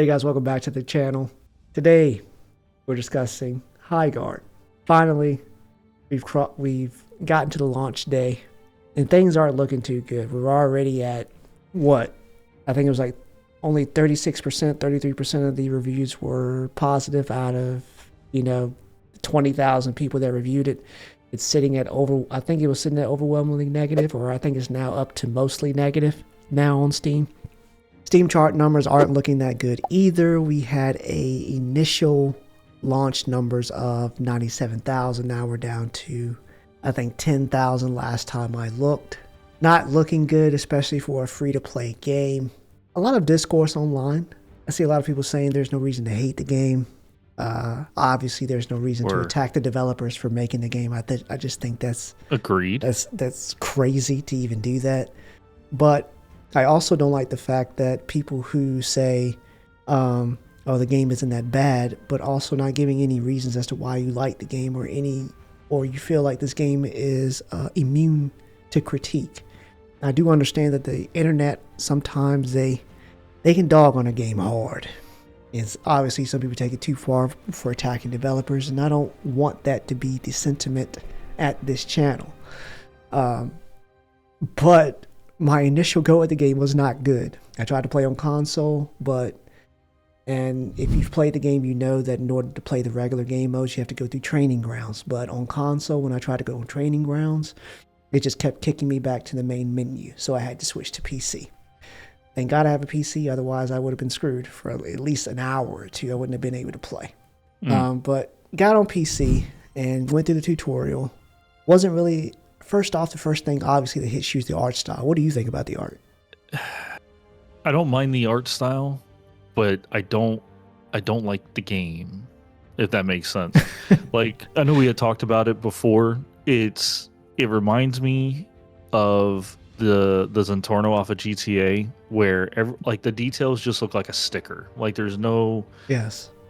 Hey guys, welcome back to the channel. Today we're discussing Highguard. Finally, we've gotten to the launch day, and things aren't looking too good. We're already at what? I think it was like only 36%, 33% of the reviews were positive out of 20,000 people that reviewed it. It's sitting at I think it was sitting at overwhelmingly negative, or I think it's now up to mostly negative now on Steam. Steam chart numbers aren't looking that good either. We had a initial launch numbers of 97,000. Now we're down to, I think, 10,000 last time I looked. Not looking good, especially for a free-to-play game. A lot of discourse online. I see a lot of people saying there's no reason to hate the game. Obviously, there's no reason to attack the developers for making the game. I just think that's agreed. That's crazy to even do that. But I also don't like the fact that people who say, oh, the game isn't that bad, but also not giving any reasons as to why you like the game or you feel like this game is immune to critique. I do understand that the internet, sometimes they can dog on a game hard. It's obviously some people take it too far for attacking developers, and I don't want that to be the sentiment at this channel. But my initial go at the game was not good. I tried to play on console, and if you've played the game, you know that in order to play the regular game modes, you have to go through training grounds. But on console, when I tried to go on training grounds, it just kept kicking me back to the main menu. So I had to switch to PC. Thank God I have a PC, otherwise I would have been screwed for at least an hour or two. I wouldn't have been able to play. But got on PC and went through the tutorial. Wasn't really... First off, the first thing obviously that hits you is the art style. What do you think about the art? I don't mind the art style, but I don't like the game, if that makes sense. Like, I know we had talked about it before. It reminds me of the Zentorno off of GTA, where the details just look like a sticker. Like there's no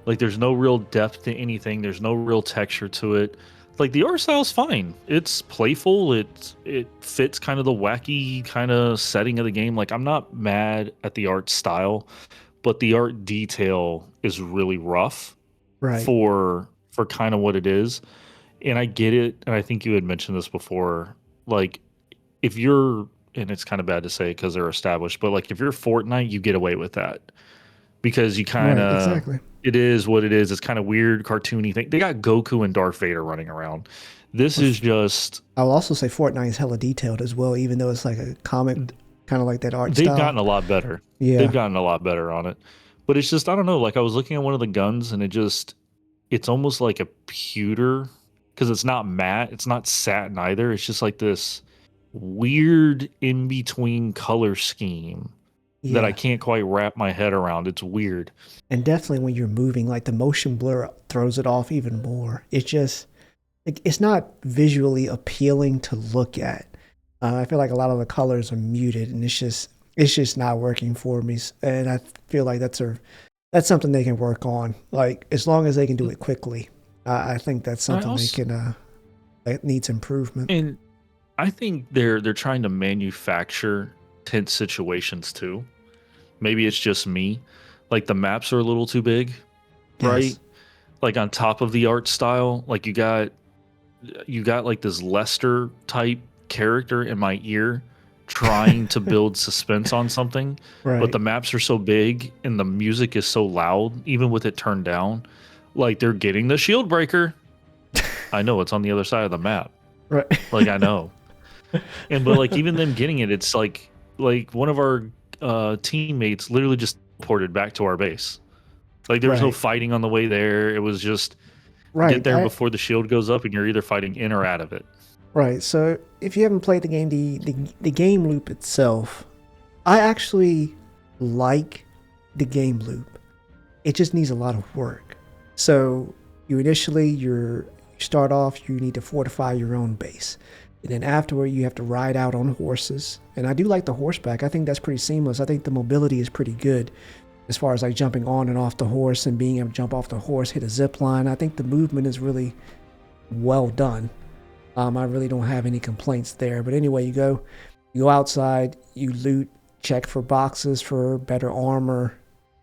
real depth to anything. There's no real texture to it. Like the art style's fine. It's playful. It fits kind of the wacky kind of setting of the game. Like I'm not mad at the art style, but the art detail is really rough, right? For kind of what it is. And I get it. And I think you had mentioned this before. Like if you're, and it's kind of bad to say because they're established, but like if you're Fortnite, you get away with that because you kind of exactly. It is what it is. It's kind of weird, cartoony thing. They got Goku and Darth Vader running around. This is just... I'll also say Fortnite is hella detailed as well, even though it's like a comic, kind of like that art style. They've gotten a lot better. Yeah. They've gotten a lot better on it. But it's just, I don't know, like I was looking at one of the guns and it's almost like a pewter, because it's not matte, it's not satin either. It's just like this weird in-between color scheme. Yeah. That I can't quite wrap my head around. It's weird. And definitely when you're moving, like the motion blur throws it off even more. It's just, it's not visually appealing to look at. I feel like a lot of the colors are muted, and it's just not working for me. And I feel like that's something they can work on. Like as long as they can do it quickly, I think that's something that needs improvement. And I think they're trying to manufacture tense situations too. Maybe it's just me. Like the maps are a little too big, right? Yes. Like on top of the art style, like you got like this Lester type character in my ear trying to build suspense on something, right. But the maps are so big and the music is so loud, even with it turned down. Like they're getting the shield breaker. I know it's on the other side of the map, right? Like I know, but like even them getting it, it's like one of our teammates literally just ported back to our base. Like there was no fighting on the way there. It was just get there before the shield goes up, and you're either fighting in or out of it. Right. So if you haven't played the game, the game loop itself, I actually like the game loop. It just needs a lot of work. So you start off, you need to fortify your own base. And then afterward, you have to ride out on horses. And I do like the horseback. I think that's pretty seamless. I think the mobility is pretty good as far as like jumping on and off the horse and being able to jump off the horse, hit a zip line. I think the movement is really well done. I really don't have any complaints there. But anyway, you go outside, you loot, check for boxes for better armor,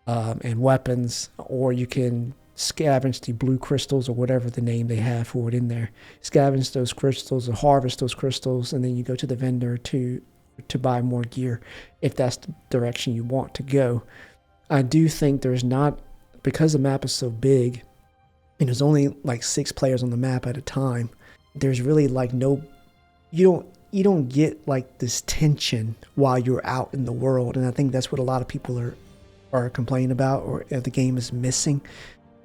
and weapons, or you can scavenge the blue crystals or whatever the name they have for it in there. Scavenge those crystals or harvest those crystals, and then you go to the vendor to buy more gear if that's the direction you want to go. I do think there's not, because the map is so big and there's only like 6 players on the map at a time, there's really like no, you don't get like this tension while you're out in the world. And I think that's what a lot of people are complaining about, or if the game is missing.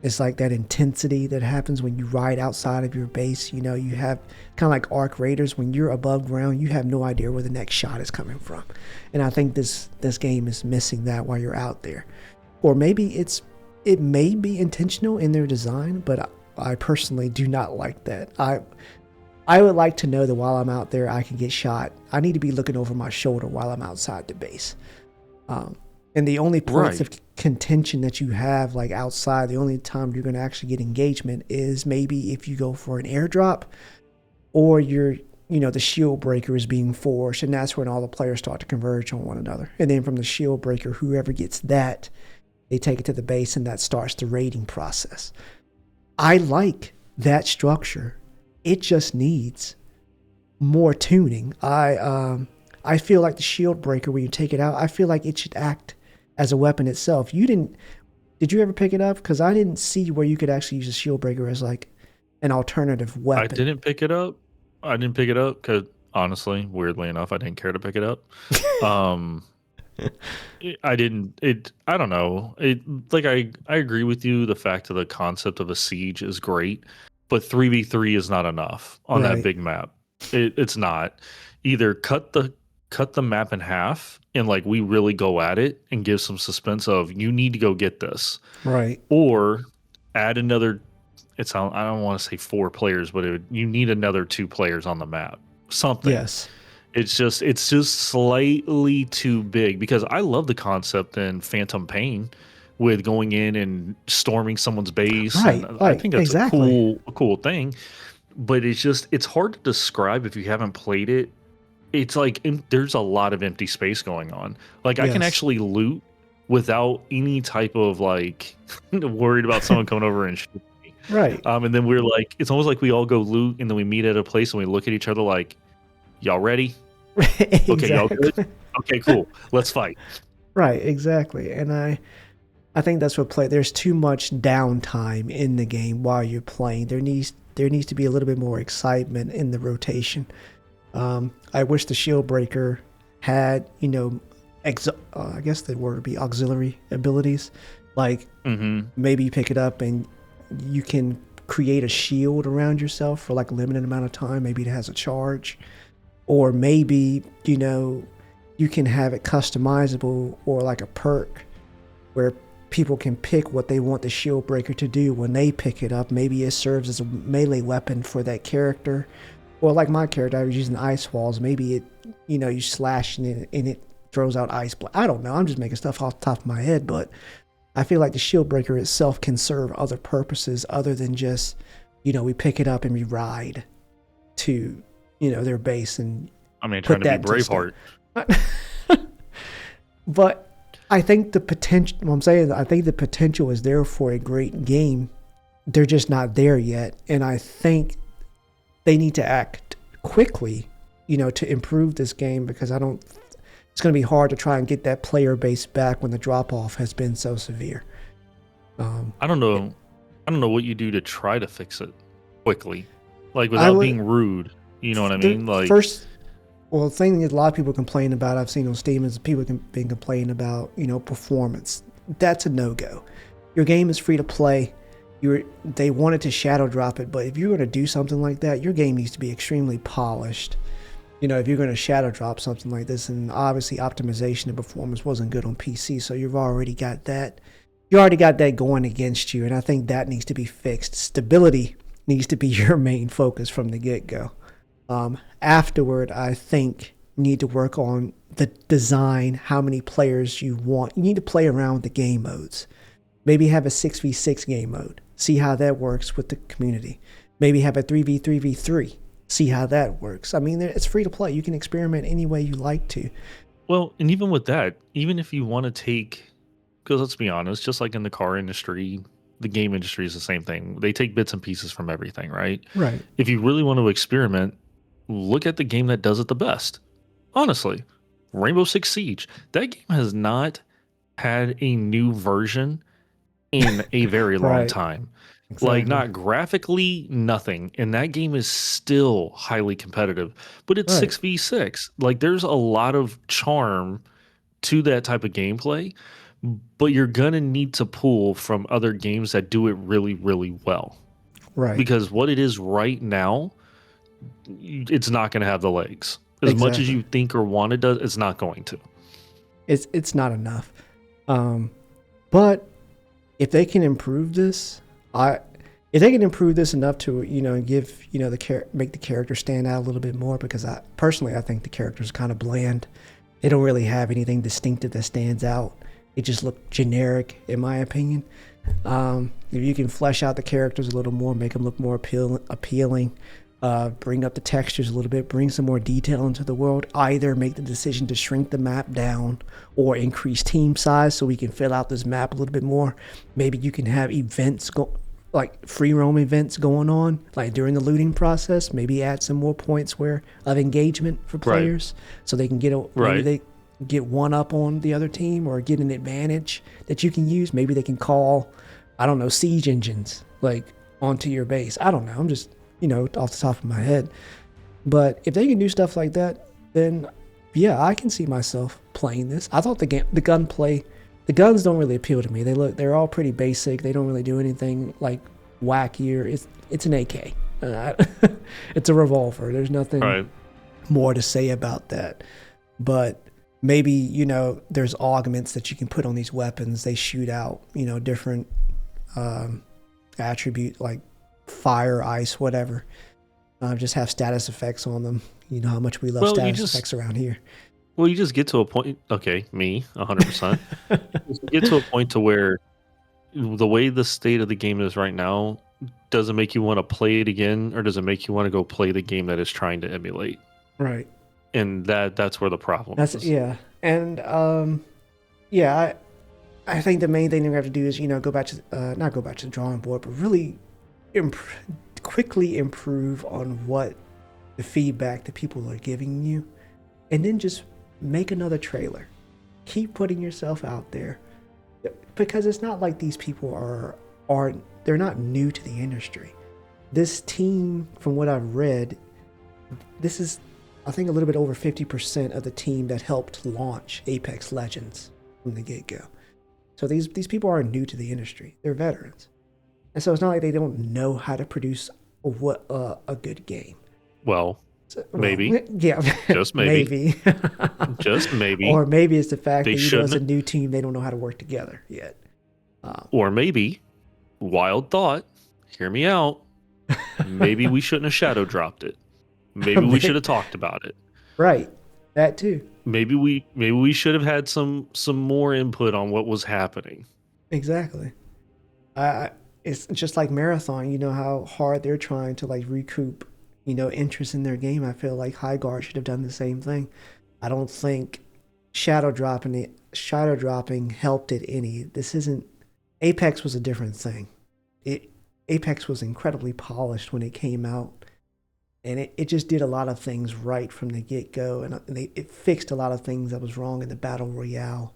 It's like that intensity that happens when you ride outside of your base. You have kind of like Arc Raiders. When you're above ground, you have no idea where the next shot is coming from. And I think this game is missing that while you're out there. Or maybe it may be intentional in their design, but I personally do not like that. I would like to know that while I'm out there, I can get shot. I need to be looking over my shoulder while I'm outside the base. And the only points of contention that you have, like outside, the only time you're going to actually get engagement is maybe if you go for an airdrop, or the shield breaker is being forced, and that's when all the players start to converge on one another. And then from the shield breaker, whoever gets that, they take it to the base, and that starts the raiding process. I like that structure. It just needs more tuning. I feel like the shield breaker, when you take it out, I feel like it should act as a weapon itself. Did you ever pick it up? Because I didn't see where you could actually use a shield breaker as like an alternative weapon. I didn't pick it up. Because honestly, weirdly enough, I didn't care to pick it up. I didn't. I don't know. I agree with you. The fact of the concept of a siege is great, but 3v3 is not enough on that big map. It's not. Either cut the map in half and like we really go at it and give some suspense of you need to go get this, right? Or add another. I don't want to say 4 players, but you need another 2 players on the map. Something. Yes. It's just slightly too big, because I love the concept in Phantom Pain with going in and storming someone's base. Right. And I think that's a cool thing. But it's hard to describe if you haven't played it. It's like there's a lot of empty space going on. Like I can actually loot without any type of like worried about someone coming over and shooting me. Right. And then we're like, it's almost like we all go loot and then we meet at a place and we look at each other like, y'all ready? Exactly. Okay, y'all good? Okay, cool. Let's fight. Right, exactly. And I think that's what there's too much downtime in the game while you're playing. There needs to be a little bit more excitement in the rotation. I wish the shield breaker had, I guess the word would be auxiliary abilities. Like maybe you pick it up and you can create a shield around yourself for like a limited amount of time. Maybe it has a charge. Or maybe, you can have it customizable, or like a perk where people can pick what they want the shield breaker to do when they pick it up. Maybe it serves as a melee weapon for that character. Or like my character, I was using ice walls. Maybe it, you slash and it throws out ice. I don't know. I'm just making stuff off the top of my head, but I feel like the shield breaker itself can serve other purposes other than just, we pick it up and we ride to their base and trying to be Braveheart. But I think the potential, I think the potential is there for a great game. They're just not there yet. And I think they need to act quickly, to improve this game, because it's going to be hard to try and get that player base back when the drop off has been so severe. I don't know what you do to try to fix it quickly, like without being rude. You know what I mean? Like the thing that a lot of people complain about, I've seen on Steam, is people been complaining about, performance. That's a no-go. Your game is free to play. They wanted to shadow drop it, but if you're going to do something like that, your game needs to be extremely polished. If you're going to shadow drop something like this, and obviously optimization and performance wasn't good on PC, so you've already got that. You already got that going against you, and I think that needs to be fixed. Stability needs to be your main focus from the get-go. Afterward, I think you need to work on the design, how many players you want. You need to play around with the game modes. Maybe have a 6v6 game mode. See how that works with the community. Maybe have a 3v3v3. See how that works. It's free to play. You can experiment any way you like to. Well, and even with that, even if you want to take Because let's be honest, just like in the car industry, the game industry is the same thing. They take bits and pieces from everything, right? Right. If you really want to experiment, look at the game that does it the best. Honestly, Rainbow Six Siege. That game has not had a new version in a very long Right. time. Like, Exactly. not graphically, nothing. And that game is still highly competitive, but it's Right. 6v6. Like, there's a lot of charm to that type of gameplay, but you're gonna need to pull from other games that do it really, really well. Right. Because what it is right now, it's not gonna have the legs. As much as Exactly. you think or want it does, it's not going to. It's not enough. But if they can improve this, if they can improve this enough to give make the character stand out a little bit more, because I think the character's kind of bland. They don't really have anything distinctive that stands out. It just looked generic, in my opinion. If you can flesh out the characters a little more, make them look more appealing, bring up the textures a little bit, bring some more detail into the world, either make the decision to shrink the map down or increase team size so we can fill out this map a little bit more. Maybe you can have events like free roam events going on, like during the looting process. Maybe add some more points of engagement for players, so they can maybe they get one up on the other team or get an advantage that you can use. Maybe they can call, I don't know, siege engines like onto your base. I don't know. I'm just off the top of my head. But if they can do stuff like that, then yeah, I can see myself playing this. I thought the gunplay. The guns don't really appeal to me. They're all pretty basic. They don't really do anything like wackier. It's an AK. It's a revolver. There's nothing more to say about that. But maybe, there's augments that you can put on these weapons. They shoot out, different attribute like fire, ice, whatever. Just have status effects on them. You know how much we love status effects around here. Well, you just get to a point. Okay, me, 100%. Get to a point to where the way the state of the game is right now doesn't make you want to play it again, or does it make you want to go play the game that is trying to emulate? Right. And that's where the problem is. Yeah. And I think the main thing we have to do is go back to not go back to the drawing board, but really quickly improve on what the feedback that people are giving you, and then just make another trailer. Keep putting yourself out there, because it's not like these people they're not new to the industry. This team, from what I've read, this is, I think, a little bit over 50% of the team that helped launch Apex Legends from the get-go. So these people are new to the industry. They're veterans. And so it's not like they don't know how to produce a good game. Well, maybe. Yeah. Just maybe. Maybe. Just maybe. Or maybe it's the fact that it's a shouldn't. new team, they don't know how to work together yet. Or maybe, wild thought, hear me out, maybe we shouldn't have shadow dropped it. Maybe we should have talked about it. Right. That too. Maybe we should have had some more input on what was happening. Exactly. It's just like Marathon, how hard they're trying to like recoup, interest in their game. I feel like Highguard should have done the same thing. I don't think shadow dropping helped it any. Apex was a different thing. Apex was incredibly polished when it came out, and it just did a lot of things right from the get-go, and it fixed a lot of things that was wrong in the battle royale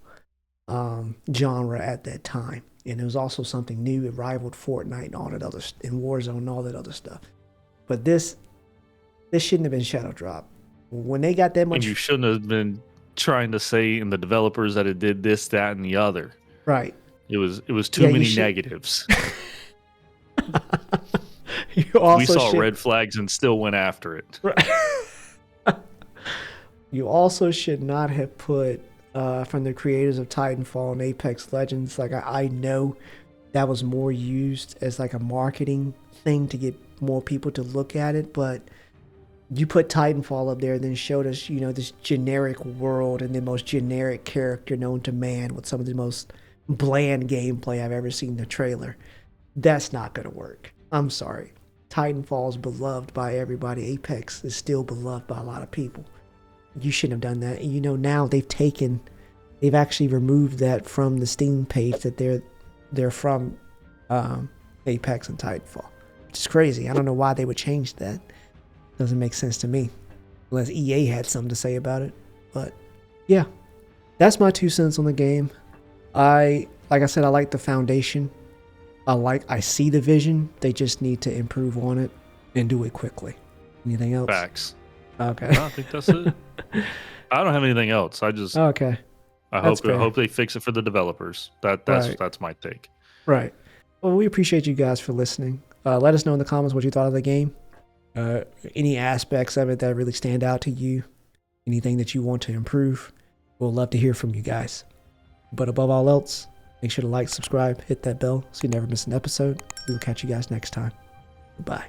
genre at that time. And it was also something new. It rivaled Fortnite and all that other, and Warzone and all that other stuff. But this shouldn't have been shadow drop. When they got that much, And you shouldn't have been trying to say in the developers that it did this, that, and the other. Right. It was too many negatives. We saw red flags and still went after it. Right. You also should not have put from the creators of Titanfall and Apex Legends. Like I know that was more used as like a marketing thing to get more people to look at it, but you put Titanfall up there and then showed us, this generic world and the most generic character known to man with some of the most bland gameplay I've ever seen in a trailer. That's not going to work. I'm sorry. Titanfall is beloved by everybody. Apex is still beloved by a lot of people. You shouldn't have done that. And now they've taken they've actually removed that from the Steam page that they're from Apex and Titanfall, which is crazy. I don't know why they would change that. Doesn't make sense to me, unless EA had something to say about it. But yeah, that's my 2 cents on the game. Like I said, I like the foundation. I see the vision. They just need to improve on it and do it quickly. Anything else? Facts. Okay. No, I think that's it. I don't have anything else. Okay. I That's hope fair. they fix it for the developers. That's Right. that's my take. Right. Well, we appreciate you guys for listening. Let us know in the comments what you thought of the game. Any aspects of it that really stand out to you. Anything that you want to improve. We'll love to hear from you guys. But above all else, make sure to like, subscribe, hit that bell so you never miss an episode. We will catch you guys next time. Goodbye.